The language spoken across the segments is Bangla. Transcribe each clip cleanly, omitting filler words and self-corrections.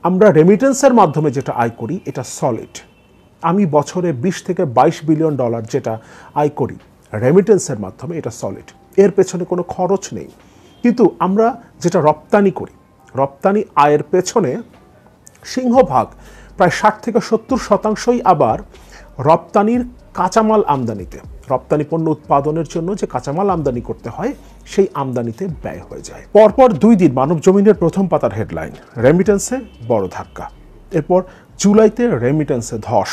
আমরা রেমিটেন্সের মাধ্যমে যেটা আয় করি এটা সলিড। আমি বছরে 20 থেকে 22 বিলিয়ন ডলার যেটা আয় করি রেমিটেন্সের মাধ্যমে, এটা সলিড, এর পেছনে কোনো খরচ নেই। কিন্তু আমরা যেটা রপ্তানি করি, রপ্তানি আয়ের পেছনে সিংহভাগ প্রায় 60 থেকে 70% আবার রপ্তানির কাঁচামাল আমদানিতে, রপ্তানি পণ্য উৎপাদনের জন্য যে কাঁচামাল আমদানি করতে হয় সেই আমদানিতে ব্যয় হয়ে যায়। পরপর 2 দিন মানব জমিনের প্রথম পাতার হেডলাইন, রেমিটেন্সে বড় ধাক্কা। এরপর জুলাইতে রেমিটেন্সে ধস।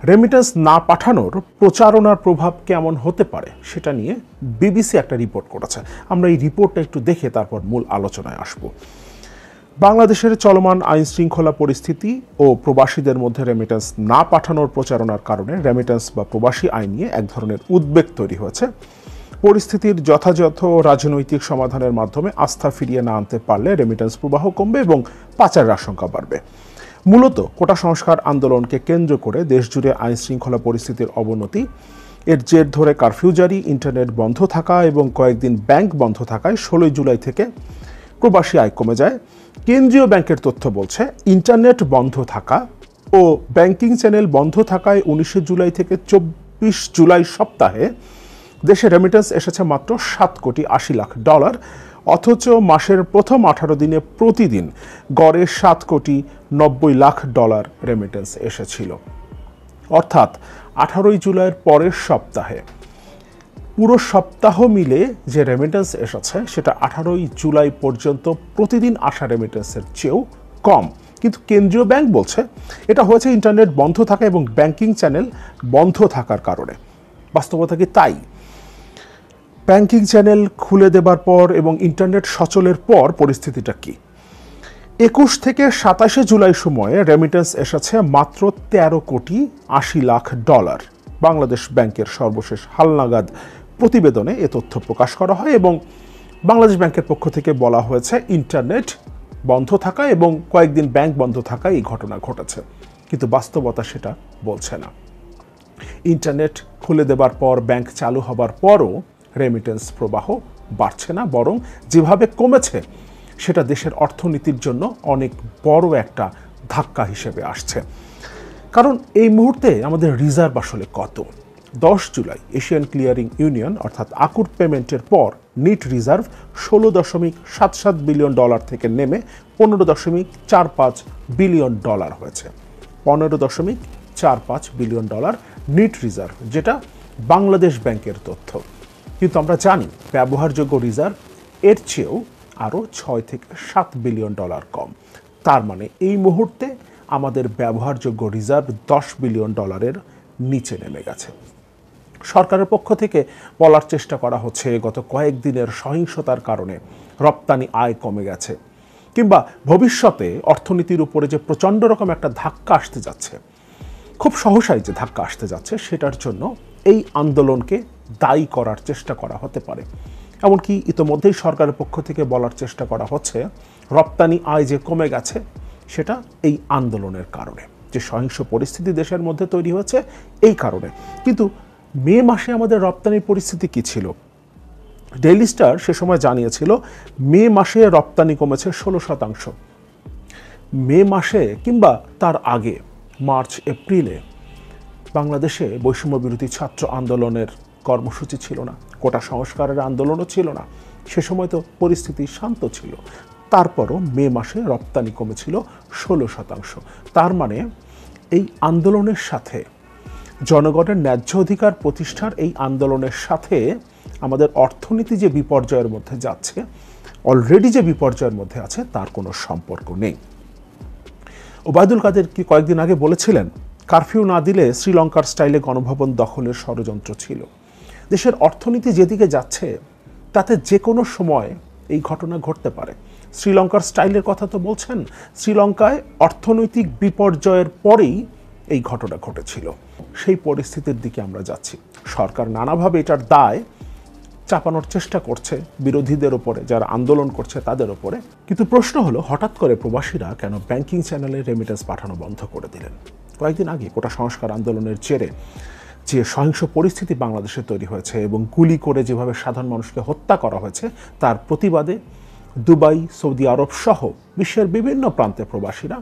রেমিটেন্স না পাঠানোর প্রচারণার প্রভাব কেমন হতে পারে সেটা নিয়ে বিবিসি একটা রিপোর্ট করেছে। আমরা এই রিপোর্টটা একটু দেখে তারপর মূল আলোচনায় আসব। বাংলাদেশের চলমান আইন শৃঙ্খলা পরিস্থিতি ও প্রবাসীদের মধ্যে রেমিটেন্স না পাঠানোর প্রচারণার কারণে রেমিটেন্স বা প্রবাসী আইন নিয়ে এক ধরনের উদ্বেগ তৈরি হয়েছে। পরিস্থিতির যথাযথ রাজনৈতিক সমাধানের মাধ্যমে আস্থা ফিরিয়ে না আনতে পারলে রেমিটেন্স প্রবাহ কমবে এবং পাচারের আশঙ্কা বাড়বে। মূলত কোটা সংস্কার আন্দোলনকে কেন্দ্র করে দেশজুড়ে আইন শৃঙ্খলা পরিস্থিতির অবনতি, এর জের ধরে কারফিউ জারি, ইন্টারনেট বন্ধ থাকা এবং কয়েকদিন ব্যাংক বন্ধ থাকায় 16 জুলাই থেকে প্রবাসী আয় কমে যায়। কেন্দ্রীয় ব্যাংকের তথ্য বলছে ইন্টারনেট বন্ধ থাকা ও ব্যাংকিং চ্যানেল বন্ধ থাকায় 19 জুলাই থেকে 24 জুলাই সপ্তাহে দেশে রেমিটেন্স এসেছে মাত্র 7 কোটি 80 লাখ ডলার, অথচ মাসের প্রথম 18 দিনে প্রতিদিন গড়ে 7 কোটি 90 লাখ ডলার রেমিটেন্স এসেছিল। অর্থাৎ 18 জুলাইয়ের পরের সপ্তাহে পুরো সপ্তাহ মিলে যে রেমিটেন্স এসেছে সেটা 18 জুলাই পর্যন্ত প্রতিদিন আসা রেমিটেন্সের চেয়েও কম। কিন্তু কেন্দ্রীয় ব্যাংক বলছে এটা হয়েছে ইন্টারনেট বন্ধ থাকা এবং ব্যাংকিং চ্যানেল বন্ধ থাকার কারণে। বাস্তবতা কি তাই? ব্যাংকিং চ্যানেল খুলে দেবার পর এবং ইন্টারনেট সচলের পর পরিস্থিতিটা কি? 21 থেকে 27 জুলাই সময়ে রেমিটেন্স এসেছে মাত্র 13 কোটি 80 লাখ ডলার। বাংলাদেশ ব্যাংকের সর্বশেষ হালনাগাদ প্রতিবেদনে এ তথ্য প্রকাশ করা হয় এবং বাংলাদেশ ব্যাংকের পক্ষ থেকে বলা হয়েছে ইন্টারনেট বন্ধ থাকা এবং কয়েকদিন ব্যাংক বন্ধ থাকায় এই ঘটনা ঘটেছে। কিন্তু বাস্তবতা সেটা বলছে না। ইন্টারনেট খুলে দেবার পর, ব্যাংক চালু হবার পরও রেমিটেন্স প্রবাহ বাড়ছে না, বরং যেভাবে কমেছে সেটা দেশের অর্থনীতির জন্য অনেক বড় একটা ধাক্কা হিসেবে আসছে। কারণ এই মুহূর্তে আমাদের রিজার্ভ আসলে কত? 10 জুলাই এশিয়ান ক্লিয়ারিং ইউনিয়ন অর্থাৎ আকুর পেমেন্টের পর নিট রিজার্ভ 16.77 বিলিয়ন ডলার থেকে নেমে 15.45 বিলিয়ন ডলার হয়েছে। 15.45 বিলিয়ন ডলার নিট রিজার্ভ, যেটা বাংলাদেশ ব্যাংকের তথ্য। কিন্তু আমরা জানি ব্যবহারযোগ্য রিজার্ভ এর চেয়েও আরও 6 থেকে 7 বিলিয়ন ডলার কম। তার মানে এই মুহূর্তে আমাদের ব্যবহারযোগ্য রিজার্ভ 10 বিলিয়ন ডলারের নিচে নেমে গেছে। সরকারের পক্ষ থেকে বলার চেষ্টা করা হচ্ছে গত কয়েকদিনের সহিংসতার কারণে রপ্তানি আয় কমে গেছে, কিংবা ভবিষ্যতে অর্থনীতির উপরে যে প্রচণ্ড রকম একটা ধাক্কা আসতে যাচ্ছে, খুব সহসাই যে ধাক্কা আসতে যাচ্ছে, সেটার জন্য এই আন্দোলনকে দায়ী করার চেষ্টা করা হতে পারে। এমনকি ইতোমধ্যেই সরকারের পক্ষ থেকে বলার চেষ্টা করা হচ্ছে রপ্তানি আয় যে কমে গেছে সেটা এই আন্দোলনের কারণে, যে সহিংস পরিস্থিতি দেশের মধ্যে তৈরি হয়েছে এই কারণে। কিন্তু মে মাসে আমাদের রপ্তানির পরিস্থিতি কি ছিল? ডেইলি স্টার সে সময় জানিয়েছিল মে মাসে রপ্তানি কমেছে 16%। মে মাসে কিংবা তার আগে মার্চ এপ্রিলে বাংলাদেশে বৈষম্য বিরোধী ছাত্র আন্দোলনের কর্মসূচি ছিল না, কোটা সংস্কারের আন্দোলনও ছিল না, সে সময় তো পরিস্থিতি শান্ত ছিল। তারপরও মে মাসে রপ্তানি কমেছিল 16%। তার মানে এই আন্দোলনের সাথে, জনগণের ন্যায্য অধিকার প্রতিষ্ঠার এই আন্দোলনের সাথে আমাদের অর্থনীতি যে বিপর্যয়ের মধ্যে যাচ্ছে, অলরেডি যে বিপর্যয়ের মধ্যে আছে, তার কোনো সম্পর্ক নেই। ওবায়দুল কাদের কি কয়েকদিন আগে বলেছিলেন কারফিউ না দিলে শ্রীলঙ্কার স্টাইলে গণভবন দখলের ষড়যন্ত্র ছিল। দেশের অর্থনীতি যেদিকে যাচ্ছে তাতে যে কোনো সময় এই ঘটনা ঘটতে পারে। শ্রীলঙ্কার স্টাইলের কথা তো বলছেন, শ্রীলঙ্কায় অর্থনৈতিক বিপর্যয়ের পরেই এই ঘটনা ঘটেছিল। সেই পরিস্থিতির দিকে আমরা যাচ্ছি। সরকার নানাভাবে এটার দায় চাপানোর চেষ্টা করছে বিরোধীদের ওপরে, যারা আন্দোলন করছে তাদের ওপরে। কিন্তু প্রশ্ন হলো, হঠাৎ করে প্রবাসীরা কেন ব্যাংকিং চ্যানেলে রেমিটেন্স পাঠানো বন্ধ করে দিলেন? কয়েকদিন আগে কোটা সংস্কার আন্দোলনের জেরে যে সহিংস পরিস্থিতি বাংলাদেশে তৈরি হয়েছে এবং গুলি করে যেভাবে সাধারণ মানুষকে হত্যা করা হয়েছে, তার প্রতিবাদে দুবাই, সৌদি আরব সহ বিশ্বের বিভিন্ন প্রান্তে প্রবাসীরা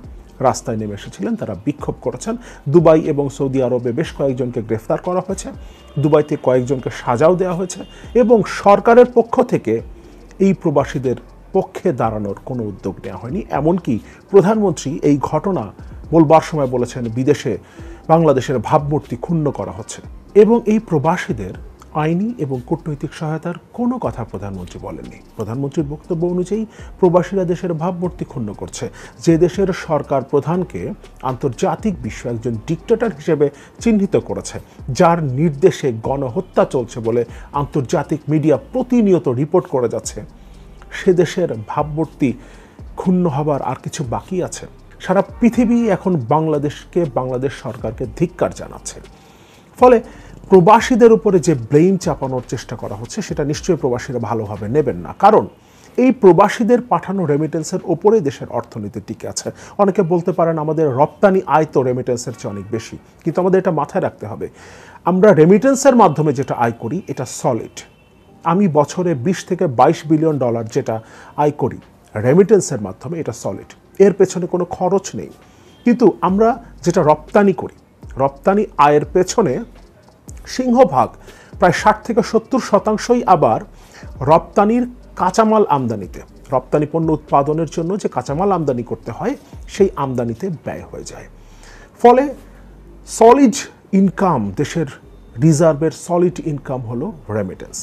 রাস্তায় নেমে এসেছিলেন, তারা বিক্ষোভ করেছেন। দুবাই এবং সৌদি আরবে বেশ কয়েকজনকে গ্রেফতার করা হয়েছে, দুবাইতে কয়েকজনকে সাজাও দেওয়া হয়েছে এবং সরকারের পক্ষ থেকে এই প্রবাসীদের পক্ষে দাঁড়ানোর কোনো উদ্যোগ নেওয়া হয়নি। এমনকি প্রধানমন্ত্রী এই ঘটনা বলবার সময় বলেছেন বিদেশে বাংলাদেশের ভাবমূর্তি ক্ষুণ্ণ করা হচ্ছে এবং এই প্রবাসীদের আইনি এবং কূটনৈতিক সহায়তার কোনো কথা প্রধানমন্ত্রী বলেননি। প্রধানমন্ত্রীর বক্তব্য অনুযায়ী প্রবাসীরা দেশের ভাবমূর্তি ক্ষুণ্ণ করছে। যে দেশের সরকার প্রধানকে আন্তর্জাতিক বিশ্ব একজন ডিক্টেটর হিসেবে চিহ্নিত করেছে, যার নির্দেশে গণহত্যা চলছে বলে আন্তর্জাতিক মিডিয়া প্রতিনিয়ত রিপোর্ট করে যাচ্ছে, সে দেশের ভাবমূর্তি ক্ষুণ্ণ হবার আর কিছু বাকি আছে? সারা পৃথিবী এখন বাংলাদেশ সরকারকে ধিক্কার জানাচ্ছে। ফলে প্রবাসীদের উপরে যে ব্লেম চাপানোর চেষ্টা করা হচ্ছে সেটা নিশ্চয়ই প্রবাসীরা ভালোভাবে নেবেন না, কারণ এই প্রবাসীদের পাঠানো রেমিটেন্সের ওপরে দেশের অর্থনীতি টিকে আছে। অনেকে বলতে পারেন আমাদের রপ্তানি আয় তো রেমিটেন্সের চেয়ে অনেক বেশি, কিন্তু আমাদের এটা মাথায় রাখতে হবে, আমরা রেমিটেন্সের মাধ্যমে যেটা আয় করি এটা সলিড। আমি বছরে 20 থেকে 22 বিলিয়ন ডলার যেটা আয় করি রেমিটেন্সের মাধ্যমে, এটা সলিড, এর পেছনে কোনো খরচ নেই। কিন্তু আমরা যেটা রপ্তানি করি, রপ্তানি আয়ের পেছনে সিংহভাগ প্রায় 60 থেকে 70% আবার রপ্তানির কাঁচামাল আমদানিতে, রপ্তানি পণ্য উৎপাদনের জন্য যে কাঁচামাল আমদানি করতে হয় সেই আমদানিতে ব্যয় হয়ে যায়। ফলে সলিড ইনকাম, দেশের রিজার্ভের সলিড ইনকাম হলো রেমিটেন্স।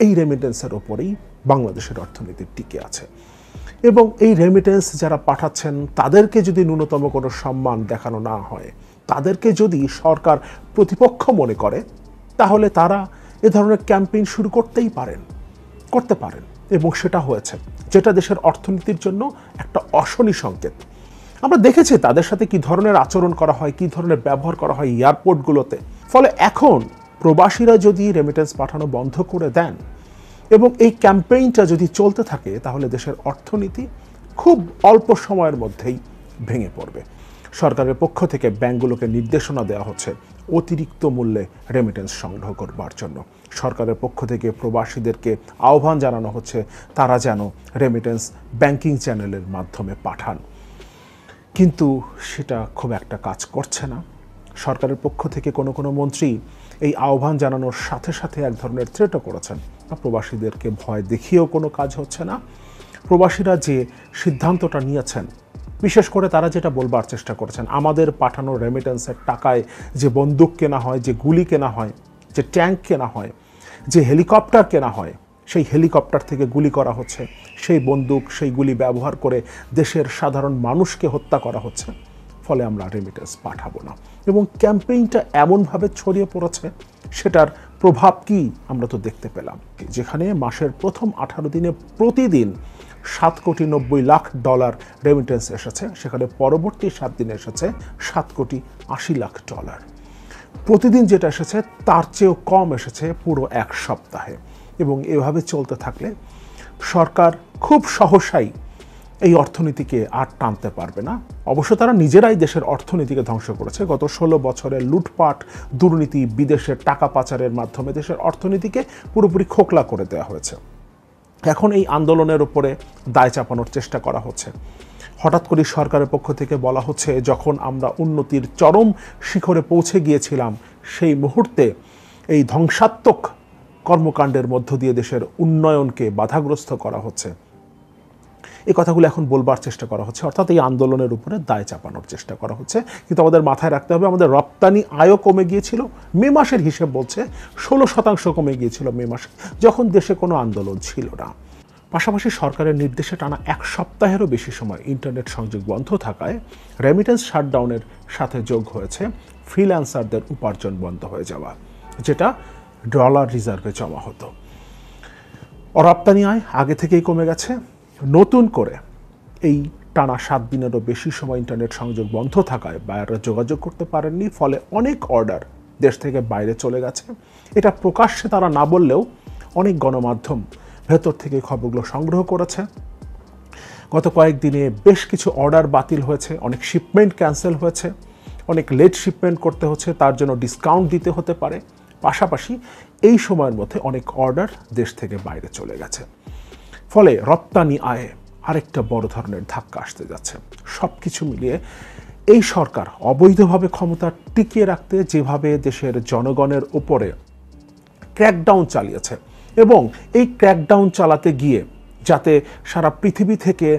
এই রেমিটেন্সের ওপরেই বাংলাদেশের অর্থনীতি টিকে আছে এবং এই রেমিটেন্স যারা পাঠাচ্ছেন তাদেরকে যদি ন্যূনতম কোনো সম্মান দেখানো না হয়, তাদেরকে যদি সরকার প্রতিপক্ষ মনে করে, তাহলে তারা এ ধরনের ক্যাম্পেইন শুরু করতে পারেন এবং সেটা হয়েছে, যেটা দেশের অর্থনীতির জন্য একটা অশনি সংকেত। আমরা দেখেছি তাদের সাথে কি ধরনের আচরণ করা হয়, কি ধরনের ব্যবহার করা হয় এয়ারপোর্টগুলোতে। ফলে এখন প্রবাসীরা যদি রেমিটেন্স পাঠানো বন্ধ করে দেন এবং এই ক্যাম্পেইনটা যদি চলতে থাকে, তাহলে দেশের অর্থনীতি খুব অল্প সময়ের মধ্যেই ভেঙে পড়বে। সরকারের পক্ষ থেকে ব্যাংকগুলোকে নির্দেশনা দেওয়া হচ্ছে অতিরিক্ত মূল্যে রেমিটেন্স সংগ্রহ করবার জন্য। সরকারের পক্ষ থেকে প্রবাসীদেরকে আহ্বান জানানো হচ্ছে তারা যেন রেমিটেন্স ব্যাংকিং চ্যানেলের মাধ্যমে পাঠান, কিন্তু সেটা খুব একটা কাজ করছে না। সরকারের পক্ষ থেকে কোনো মন্ত্রী এই আহ্বান জানানোর সাথে সাথে এক ধরনের থ্রেটও করেছেন। প্রবাসীদেরকে ভয় দেখিয়েও কোনো কাজ হচ্ছে না। প্রবাসীরা যে সিদ্ধান্তটা নিয়েছেন, বিশেষ করে তারা যেটা বলবার চেষ্টা করেছেন, আমাদের পাঠানো রেমিটেন্সের টাকায় যে বন্দুক কেনা হয়, যে গুলি কেনা হয়, যে ট্যাঙ্ক কেনা হয়, যে হেলিকপ্টার কেনা হয়, সেই হেলিকপ্টার থেকে গুলি করা হচ্ছে, সেই বন্দুক সেই গুলি ব্যবহার করে দেশের সাধারণ মানুষকে হত্যা করা হচ্ছে। ফলে আমরা রেমিটেন্স পাঠাবো না এবং ক্যাম্পেইনটা এমনভাবে ছড়িয়ে পড়েছে, সেটার প্রভাব কি আমরা তো দেখতে পেলাম। যেখানে মাসের প্রথম 18 দিনে প্রতিদিন $7,90,00,000 রেমিটেন্স এসেছে, সেখানে পরবর্তী 7 দিনে এসেছে $7,80,00,000। প্রতিদিন যেটা এসেছে তার চেয়েও কম এসেছে পুরো এক সপ্তাহে। এবং এভাবে চলতে থাকলে সরকার খুব সহসাই এই অর্থনীতিকে আর টানতে পারবে না। অবশ্য তারা নিজেরাই দেশের অর্থনীতিকে ধ্বংস করেছে। গত 16 বছরে লুটপাট, দুর্নীতি, বিদেশের টাকা পাচারের মাধ্যমে দেশের অর্থনীতিকে পুরোপুরি খোকলা করে দেওয়া হয়েছে। এখন এই আন্দোলনের উপরে দায় চাপানোর চেষ্টা করা হচ্ছে। হঠাৎ করে সরকারের পক্ষ থেকে বলা হচ্ছে যখন আমরা উন্নতির চরম শিখরে পৌঁছে গিয়েছিলাম, সেই মুহূর্তে এই ধ্বংসাত্মক কর্মকাণ্ডের মধ্য দিয়ে দেশের উন্নয়নকে বাধাগ্রস্ত করা হচ্ছে। এই কথাগুলো এখন বলবার চেষ্টা করা হচ্ছে, অর্থাৎ এই আন্দোলনের উপরে দায় চাপানোর চেষ্টা করা হচ্ছে। কিন্তু আমাদের মাথায় রাখতে হবে, আমাদের রপ্তানি আয়ও কমে গিয়েছিল। মে মাসের হিসেব বলছে 16% কমে গিয়েছিল মে মাসে, যখন দেশে কোনো আন্দোলন ছিল না। পাশাপাশি সরকারের নির্দেশে টানা 1 সপ্তাহেরও বেশি সময় ইন্টারনেট সংযোগ বন্ধ থাকায় রেমিটেন্স শাটডাউনের সাথে যোগ হয়েছে ফ্রিল্যান্সারদের উপার্জন বন্ধ হয়ে যাওয়া, যেটা ডলার রিজার্ভে জমা হতো। রপ্তানি আয় আগে থেকেই কমে গেছে। নতুন করে এই টানা 7 দিনেরও বেশি সময় ইন্টারনেট সংযোগ বন্ধ থাকায় বায়াররা যোগাযোগ করতে পারেননি। ফলে অনেক অর্ডার দেশ থেকে বাইরে চলে গেছে। এটা প্রকাশ্যে তারা না বললেও অনেক গণমাধ্যম ভেতর থেকে খবরগুলো সংগ্রহ করেছে। গত কয়েকদিনে বেশ কিছু অর্ডার বাতিল হয়েছে, অনেক শিপমেন্ট ক্যান্সেল হয়েছে, অনেক লেট শিপমেন্ট করতে হচ্ছে, তার জন্য ডিসকাউন্ট দিতে হতে পারে। পাশাপাশি এই সময়ের মধ্যে অনেক অর্ডার দেশ থেকে বাইরে চলে গেছে। ফলে রপ্তানি আয়ে আরেকটা বড় ধরনের ধাক্কা আসতে যাচ্ছে। সব কিছু মিলিয়ে এই সরকার অবৈধভাবে ক্ষমতা টিকিয়ে রাখতে যেভাবে দেশের জনগণের উপরে ক্র্যাকডাউন চালিয়েছে, এবং এই ক্র্যাকডাউন চালাতে গিয়ে যাতে সারা পৃথিবী থেকে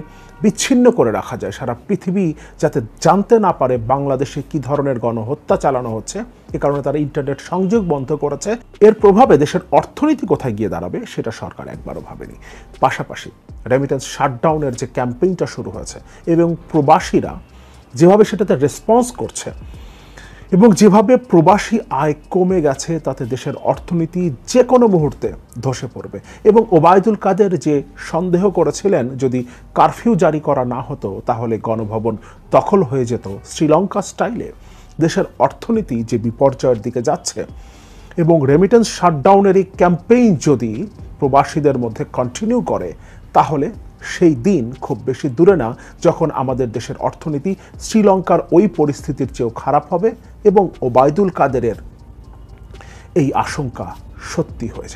বিচ্ছিন্ন করে রাখা যায়, সারা পৃথিবী যাতে জানতে না পারে বাংলাদেশে কি ধরনের গণহত্যা চালানো হচ্ছে, এ কারণে তারা ইন্টারনেট সংযোগ বন্ধ করেছে। এর প্রভাবে দেশের অর্থনীতি কোথায় গিয়ে দাঁড়াবে সেটা সরকার একবারও ভাবেনি। পাশাপাশি রেমিটেন্স শাটডাউনের যে ক্যাম্পেইনটা শুরু হয়েছে এবং প্রবাসীরা যেভাবে সেটাতে রেসপন্স করছে এবং যেভাবে প্রবাসী আয় কমে গেছে, তাতে দেশের অর্থনীতি যে কোনো মুহূর্তে ধসে পড়বে। এবং ওবায়দুল কাদের যে সন্দেহ করেছিলেন যদি কারফিউ জারি করা না হতো তাহলে গণভবন দখল হয়ে যেত শ্রীলঙ্কা স্টাইলে, দেশের অর্থনীতি যে বিপর্যয়ের দিকে যাচ্ছে এবং রেমিটেন্স শাটডাউনের এই ক্যাম্পেইন যদি প্রবাসীদের মধ্যে কন্টিনিউ করে, তাহলে সেই দিন খুব বেশি দূরে না যখন আমাদের দেশের অর্থনীতি শ্রীলঙ্কার ওই পরিস্থিতির চেয়েও খারাপ হবে এবং ওবায়দুল কাদেরের এই আশঙ্কা সত্যি হয়ে যাবে।